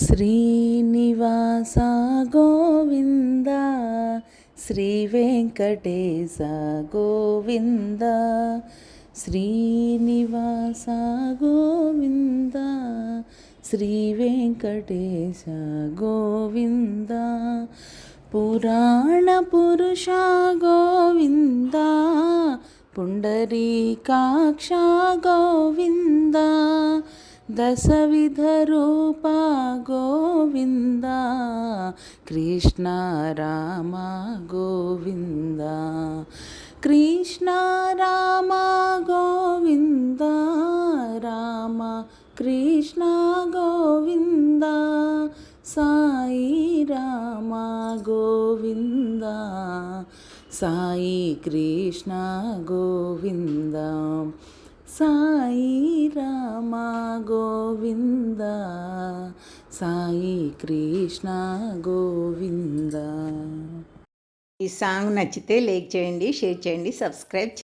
శ్రీనివాస గోవింద శ్రీ వెంకటేశ గోవింద శ్రీనివాస గోవింద శ్రీ వెంకటేశ గోవింద పురాణ పురుష గోవింద పుండరీకాక్ష గోవింద దశవిధ రూప గోవింద కృష్ణ రామ గోవింద కృష్ణ రామ గోవింద రామ కృష్ణ గోవింద సాయి రామ గోవింద సాయి కృష్ణ గోవింద సాయి రామ గోవింద సాయి కృష్ణ గోవింద. ఈ సాంగ్ నచ్చితే లైక్ చేయండి, షేర్ చేయండి, సబ్స్క్రైబ్